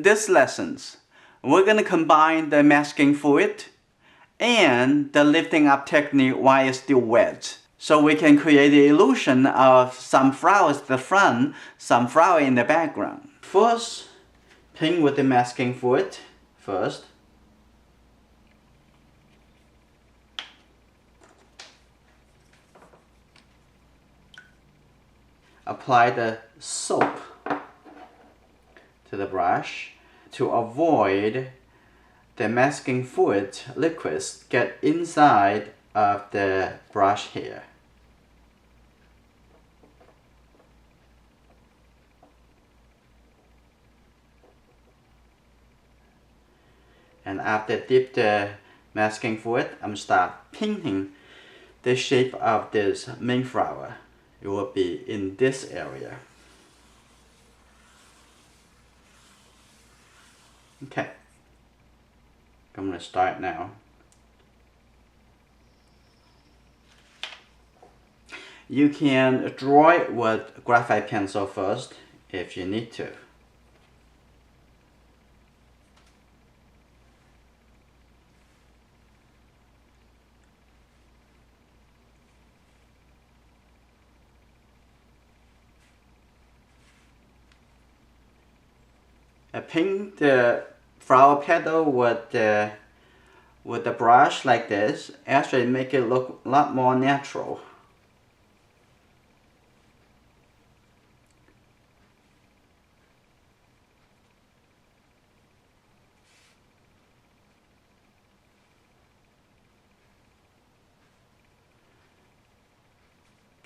this lessons, we're going to combine the masking fluid and the lifting up technique while it's still wet. So we can create the illusion of some flowers at the front, some flower in the background. First, paint with the masking fluid first. Apply the soap to the brush to avoid the masking fluid liquids get inside of the brush here. And after dip the masking fluid, I'm start painting the shape of this main flower. It will be in this area. Okay, I'm going to start now. You can draw it with graphite pencil first if you need to. I paint the flower petal with the brush like this. Actually make it look a lot more natural.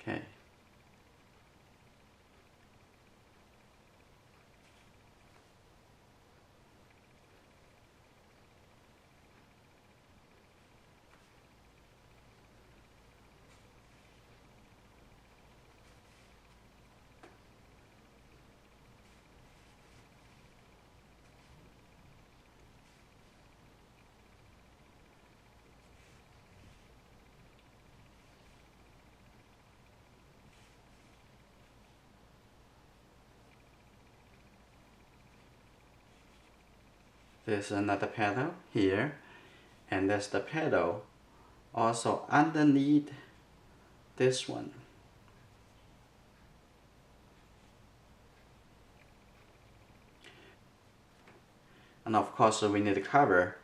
Okay. There's another petal here, and there's the petal also underneath this one. And of course we need to cover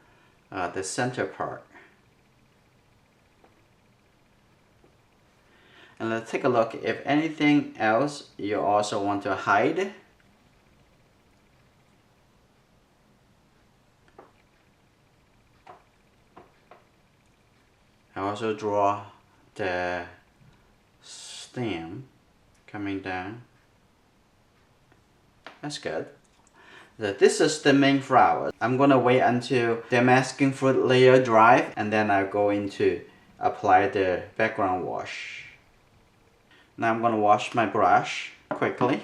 the center part. And let's take a look if anything else you also want to hide. I also draw the stem coming down. That's good. So this is the main flower. I'm gonna wait until the masking fluid layer dry, and then I'll go into apply the background wash. Now I'm gonna wash my brush quickly.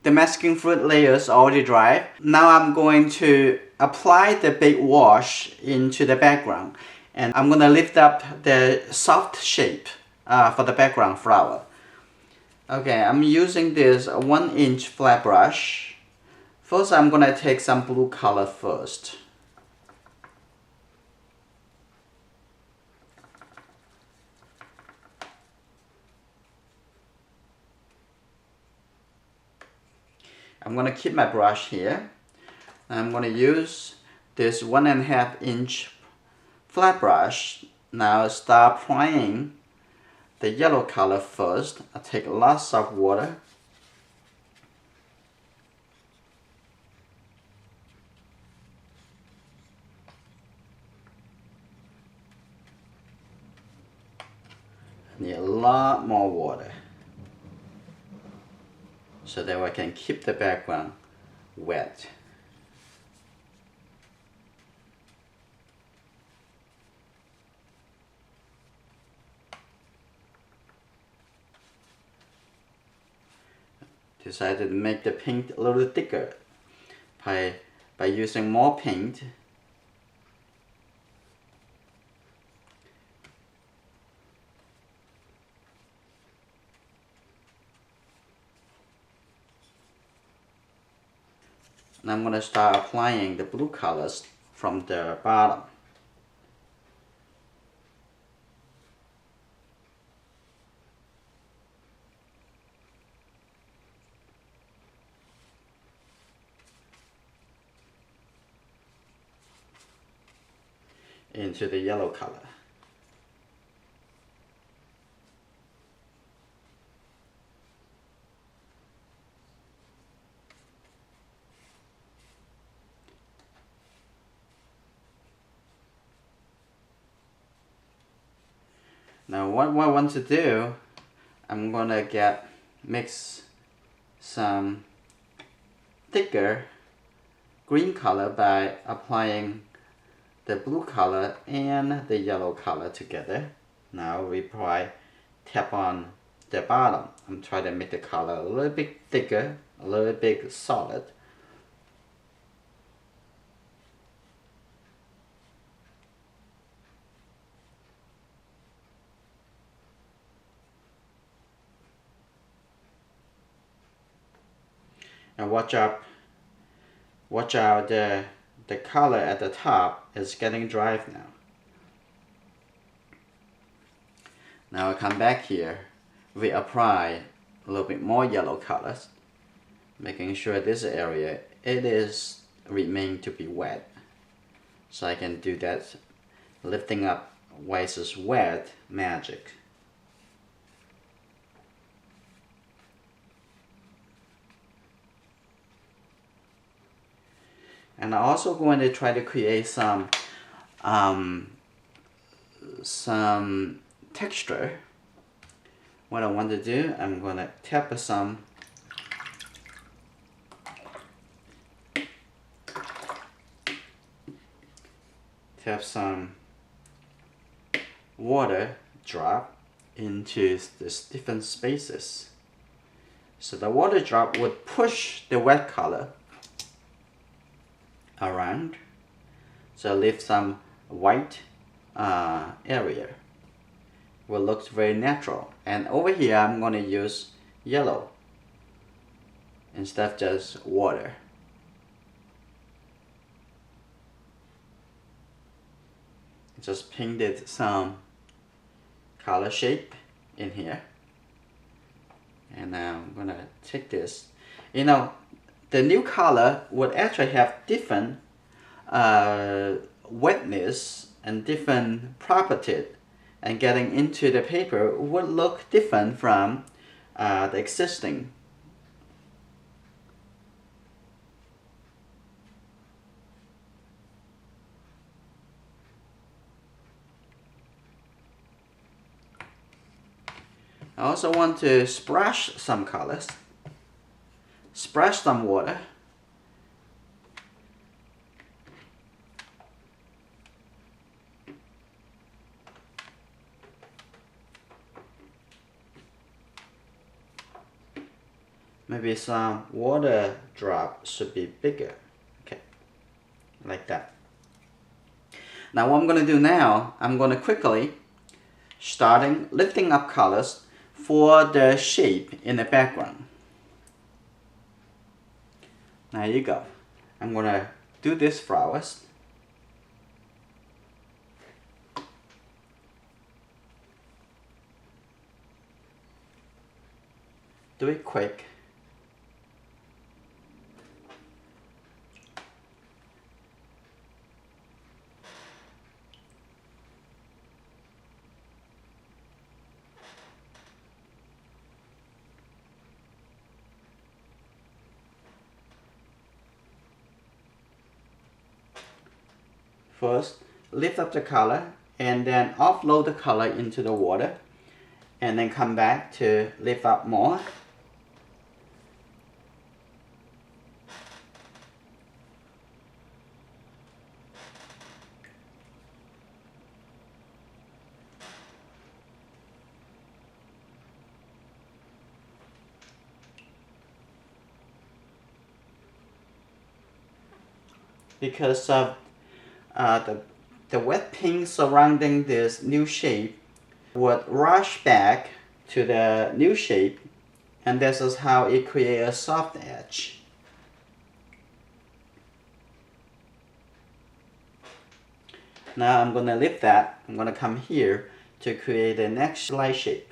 The masking fluid layer is already dry. Now I'm going to apply the big wash into the background, and I'm gonna lift up the soft shape for the background flower. Okay, I'm using this 1-inch flat brush. First, I'm gonna take some blue color first. I'm going to keep my brush here. I'm going to use this 1.5-inch flat brush. Now start applying the yellow color first. I take lots of water. I need a lot more water, so that I can keep the background wet. Decided to make the paint a little thicker by using more paint. And I'm going to start applying the blue colors from the bottom. Into the yellow color. Now what I want to do, I'm gonna mix some thicker green color by applying the blue color and the yellow color together. Now we tap on the bottom. I'm trying to make the color a little bit thicker, a little bit solid. And watch out the color at the top is getting dry now. Now I come back here, we apply a little bit more yellow colors, making sure this area remain to be wet. So I can do that lifting up versus wet magic. And I'm also going to try to create some texture. What I want to do, I'm going to tap some water drop into these different spaces. So the water drop would push the wet color around, so leave some white area. Will look very natural. And over here I'm going to use yellow instead of just water. Just painted some color shape in here, and now I'm gonna take this. You know, the new color would actually have different wetness and different properties, and getting into the paper would look different from the existing. I also want to splash some colors, splash some water. Maybe some water drop should be bigger. Okay, like that. Now what I'm going to do now, I'm going to quickly starting lifting up colors for the shape in the background. There you go. I'm going to do these flowers. Do it quick. First, lift up the color and then offload the color into the water, and then come back to lift up more. Because of the wet paint surrounding this new shape would rush back to the new shape, and this is how it creates a soft edge. Now I'm gonna lift that. I'm gonna come here to create the next light shape.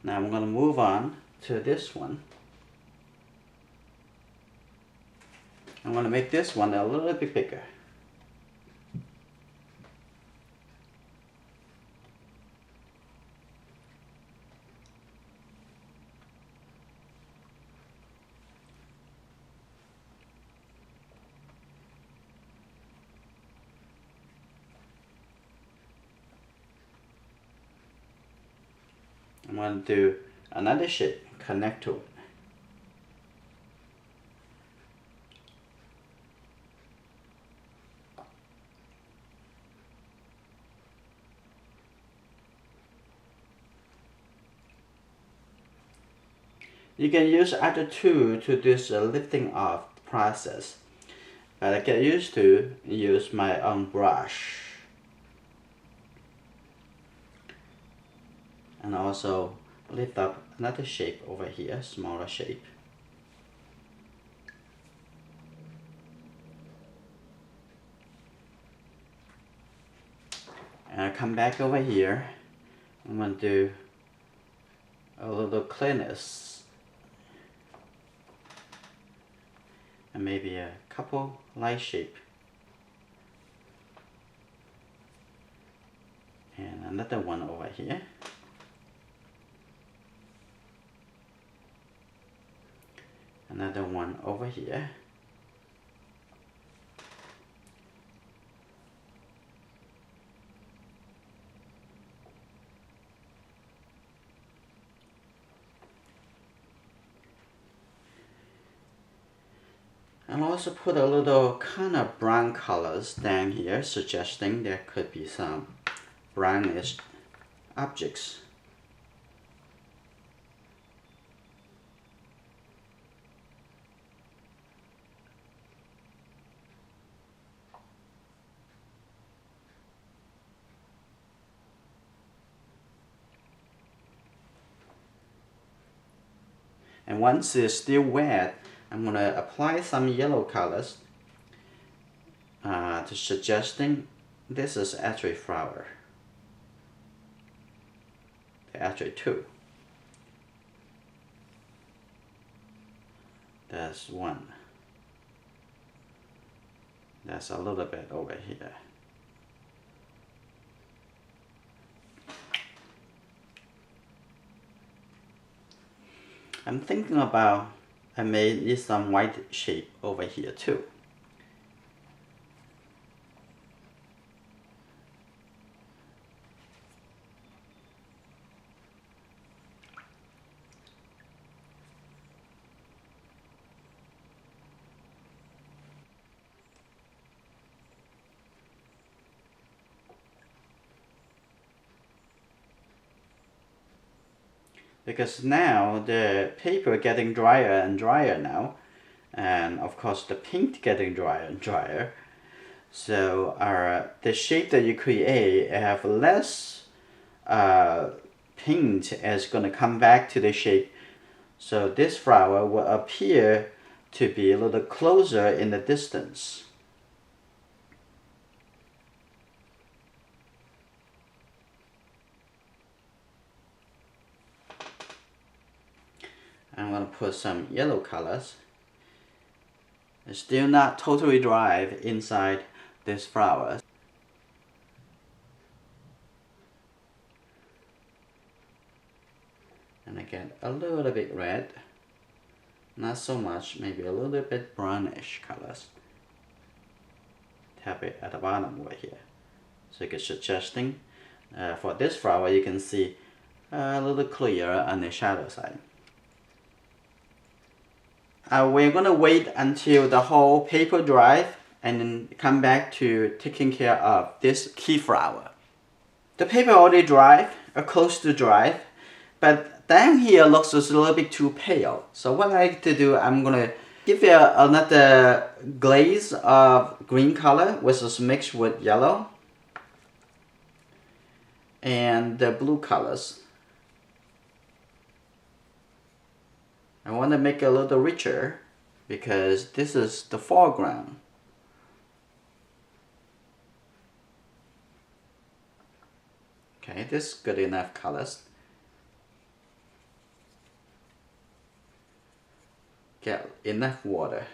Now I'm gonna move on to this one. I'm gonna make this one a little bit bigger. I'm going to do another shape, connect to it. You can use either tool to do this lifting off process, but I get used to use my own brush. And also lift up another shape over here, smaller shape. And I come back over here. I'm going to do a little clearness and maybe a couple light shape and another one over here. Another one over here. And also put a little kind of brown colors down here, suggesting there could be some brownish objects. And once it's still wet, I'm going to apply some yellow colors to suggesting this is actually flower. Actually two. There's one. There's a little bit over here. I'm thinking about I may need some white shape over here too. Because now the paper getting drier and drier now, and of course the paint getting drier and drier. So the shape that you create have less paint is going to come back to the shape. So this flower will appear to be a little closer in the distance. I'm going to put some yellow colors. It's still not totally dry inside this flower. And again, a little bit red. Not so much, maybe a little bit brownish colors. Tap it at the bottom over here. So you can suggesting for this flower you can see a little clearer on the shadow side. We're going to wait until the whole paper dries and then come back to taking care of this key flower. The paper already dried, or close to dry, but down here looks just a little bit too pale. So what I like to do, I'm going to give it another glaze of green color, which is mixed with yellow. and the blue colors. I want to make it a little richer because this is the foreground. Okay, this is good enough colors. Get enough water.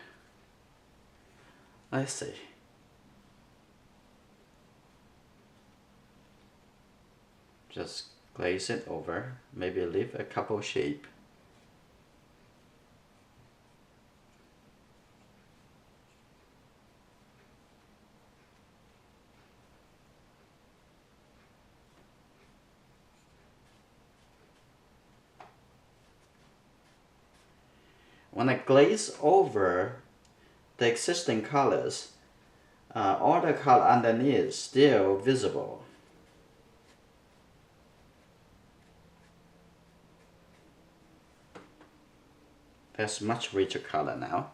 Let's see. Just glaze it over, maybe leave a couple shape. When I glaze over the existing colors, all the color underneath is still visible. There's much richer color now.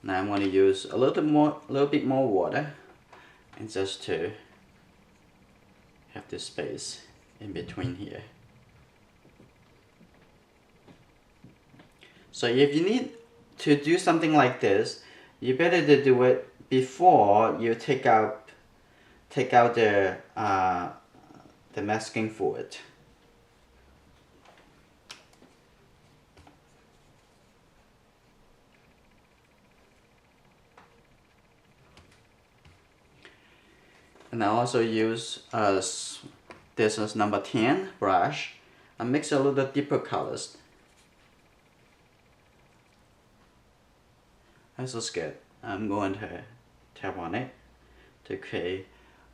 Now I'm going to use a little bit more water, and just to have this space in between here. So if you need to do something like this, you better to do it before you take out the masking fluid. And I also use this is number 10 brush. I mix a little deeper colors. This is good. I'm going to tap on it to create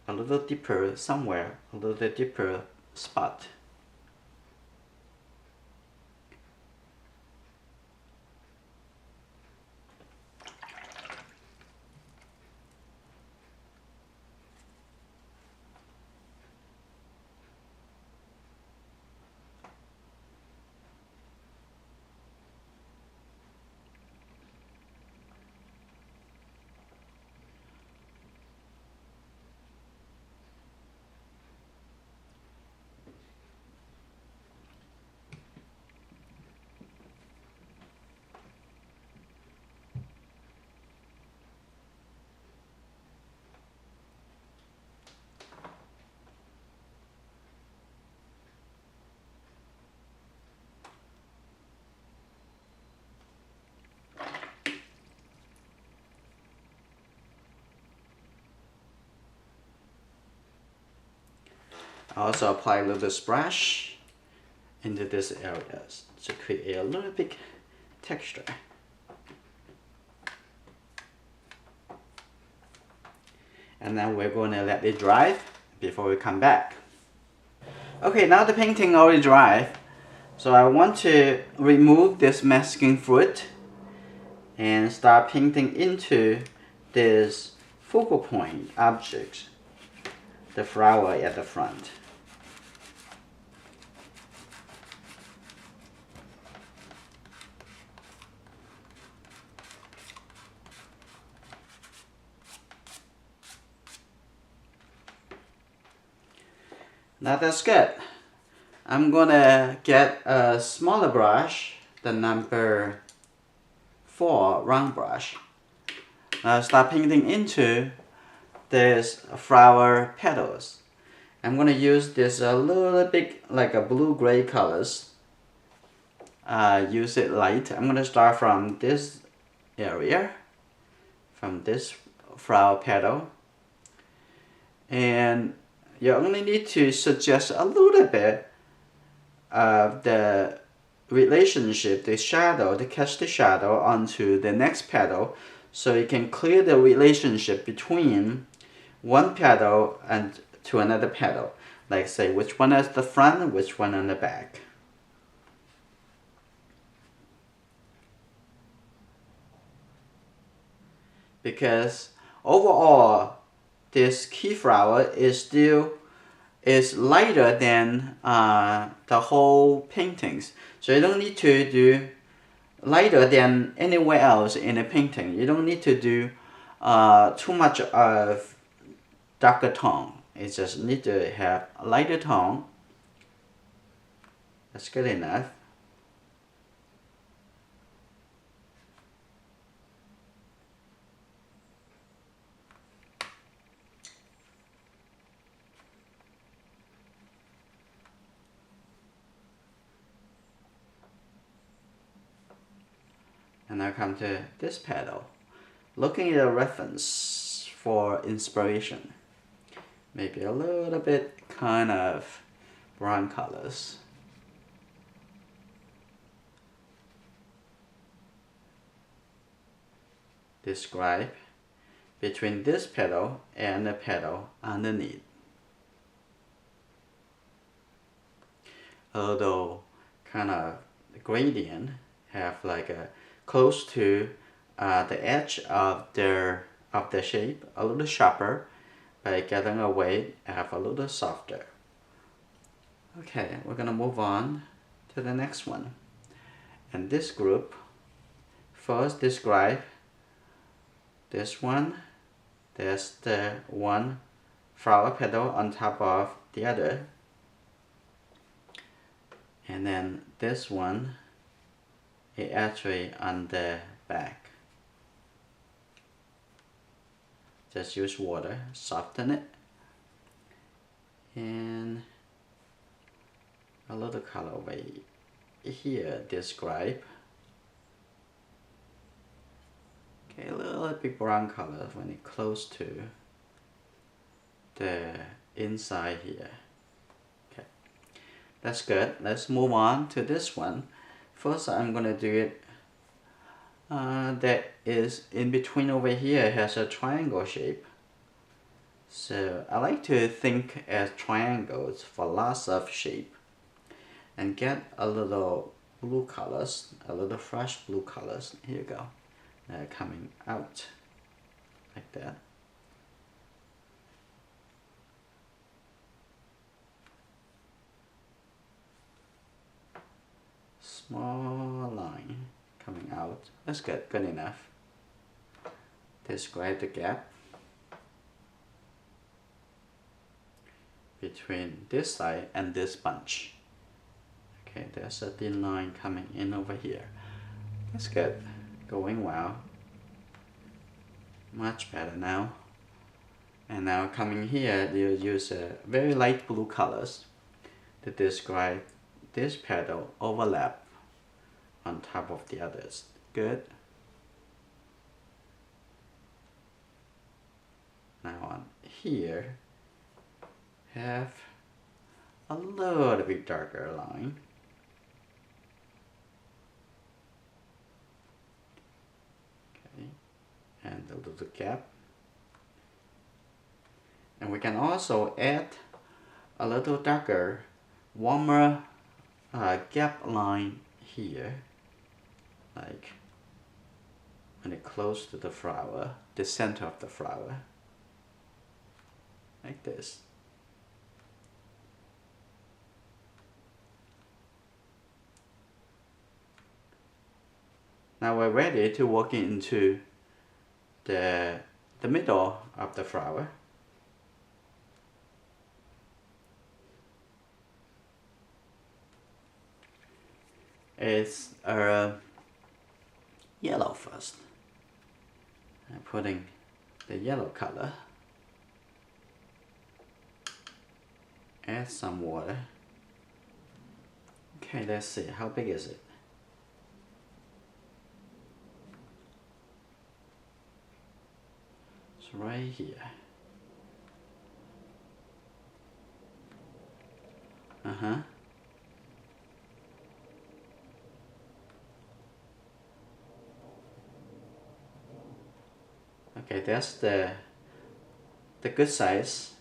a little deeper somewhere, a little deeper spot. I also apply a little splash into this area to create a little bit texture. And then we're going to let it dry before we come back. Okay, now the painting already dry. So I want to remove this masking fluid and start painting into this focal point object, the flower at the front. Now that's good. I'm gonna get a smaller brush, the number 4 round brush. Now start painting into this flower petals. I'm gonna use this a little bit like a blue-gray colors. Use it light. I'm gonna start from this area, from this flower petal, and you only need to suggest a little bit of the relationship, the shadow, to catch the shadow onto the next petal, so you can clear the relationship between one petal and to another petal. Like say which one is the front, which one on the back. Because overall, this key flower is lighter than the whole paintings. So you don't need to do lighter than anywhere else in a painting. You don't need to do too much of darker tone. You just need to have a lighter tone. That's good enough. And now come to this petal. Looking at a reference for inspiration. Maybe a little bit kind of brown colors. Describe between this petal and the petal underneath. A little kind of gradient have like a close to the edge of the shape, a little sharper, but getting away have a little softer. Okay, we're gonna move on to the next one. And this group, first describe this one. There's the one flower petal on top of the other. And then this one is actually on the back. Just use water, soften it, and a little color over here, describe. Okay, a little bit brown color when it's close to the inside here. Okay, that's good. Let's move on to this one. First, I'm gonna do it that is in between over here, has a triangle shape. So I like to think as triangles for lots of shape and get a little blue colors, a little fresh blue colors. Here you go. Coming out like that. Small line coming out. That's good, good enough. Describe the gap between this side and this bunch. Okay, there's a thin line coming in over here. That's good, going well. Much better now. And now coming here, you use very light blue colors to describe this petal overlap on top of the others. Good. Now on here, have a little bit darker line. Okay, and a little gap. And we can also add a little darker, warmer gap line here, like when it's close to the flower, the center of the flower, like this. Now we're ready to walk into the middle of the flower. It's yellow first. I'm putting the yellow color. Add some water. Okay, let's see, how big is it? It's right here. Okay, that's the good size.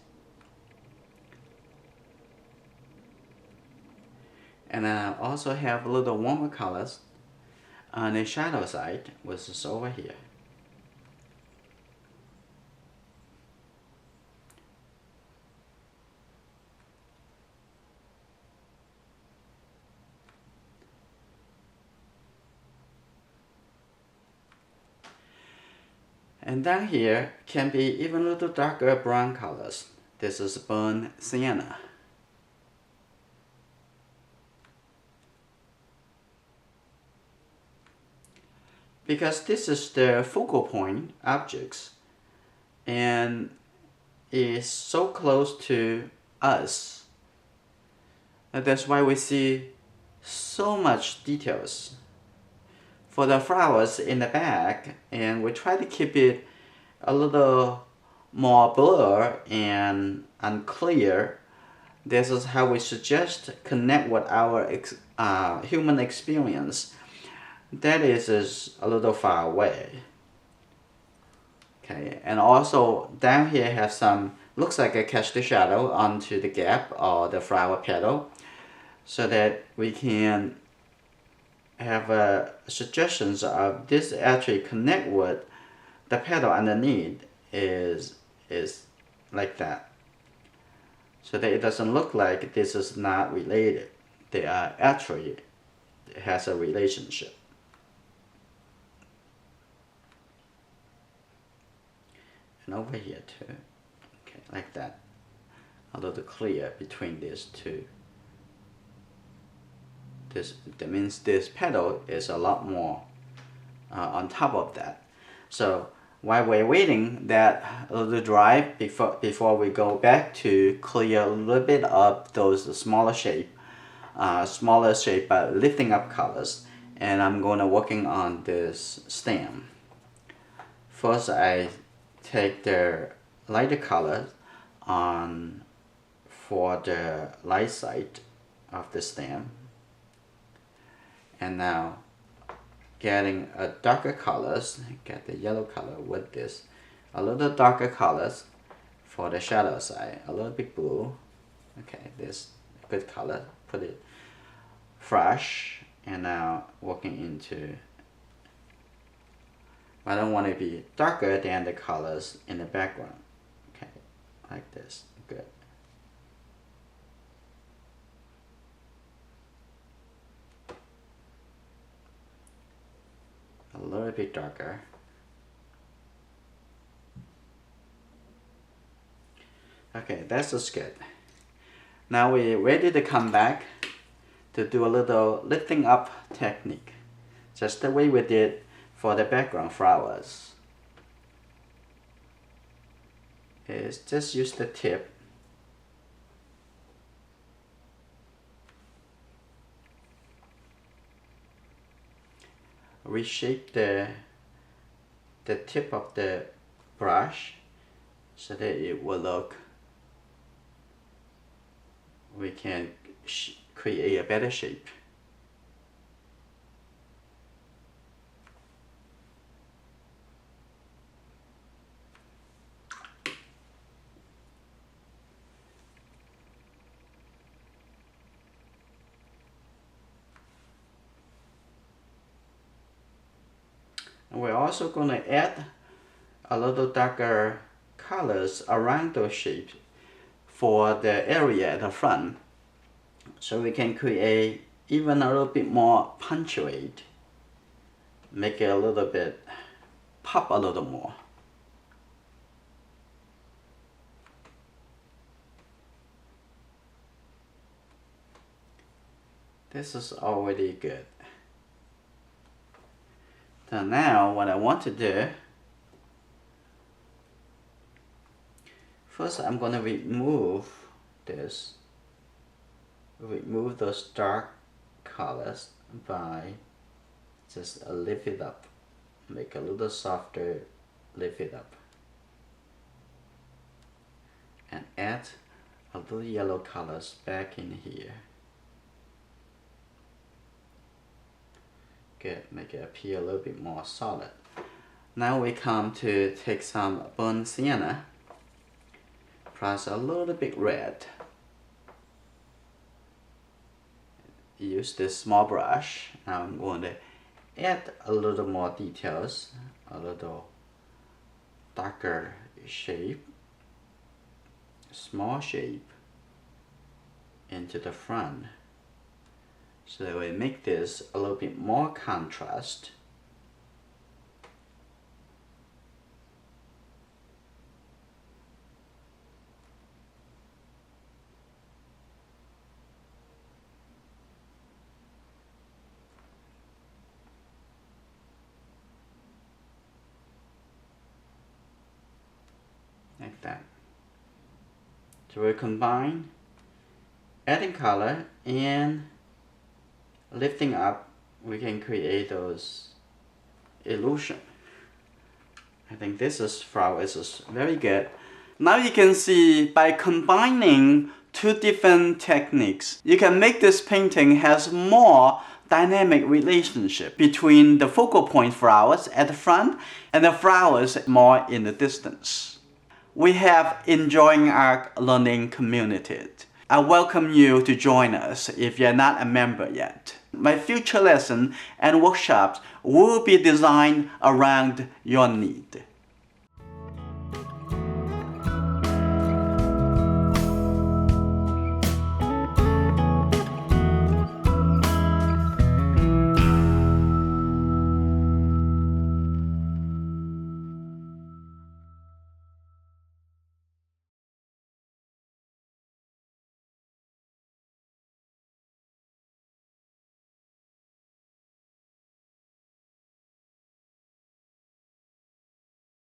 And I also have a little warmer colors on the shadow side, which is over here. And down here can be even a little darker brown colors. This is burnt sienna. Because this is the focal point objects and is so close to us. And that's why we see so much details. For the flowers in the back, and we try to keep it a little more blur and unclear. This is how we suggest connect with our human experience. That is a little far away. Okay, and also down here have some, looks like a cast the shadow onto the gap or the flower petal, so that we can have suggestions of this actually connect with the petal underneath is like that, so that it doesn't look like this is not related. They are actually has a relationship. And over here too, okay, like that, a little clear between these two. That means this petal is a lot more on top of that. So while we're waiting that a little dry before we go back to clear a little bit of those smaller shape but lifting up colors, and I'm going to working on this stem. First I take the lighter color on for the light side of the stem, and now getting a darker colors, get the yellow color with this, a little darker colors for the shadow side, a little bit blue. Okay, this good color, put it fresh, and now working into, I don't want to be darker than the colors in the background. Okay, like this, good. A little bit darker. Okay, that's just good. Now we're ready to come back to do a little lifting up technique, just the way we did for the background flowers. Is just use the tip reshape the tip of the brush so that it will look, we can create a better shape. And we're also going to add a little darker colors around those shapes for the area at the front, so we can create even a little bit more punctuate, make it a little bit pop a little more. This is already good. So now what I want to do, first I'm going to remove this, remove those dark colors by just lift it up, make a little softer, lift it up, and add a little yellow colors back in here. Good, make it appear a little bit more solid. Now we come to take some burnt sienna, plus a little bit red. Use this small brush. Now I'm going to add a little more details, a little darker shape, small shape into the front. So we make this a little bit more contrast. like that. So we combine, adding color and lifting up, we can create those illusion. I think this flower is very good. Now you can see by combining two different techniques, you can make this painting has more dynamic relationship between the focal point flowers at the front and the flowers more in the distance. We have enjoying art learning community. I welcome you to join us if you're not a member yet. My future lesson and workshops will be designed around your need.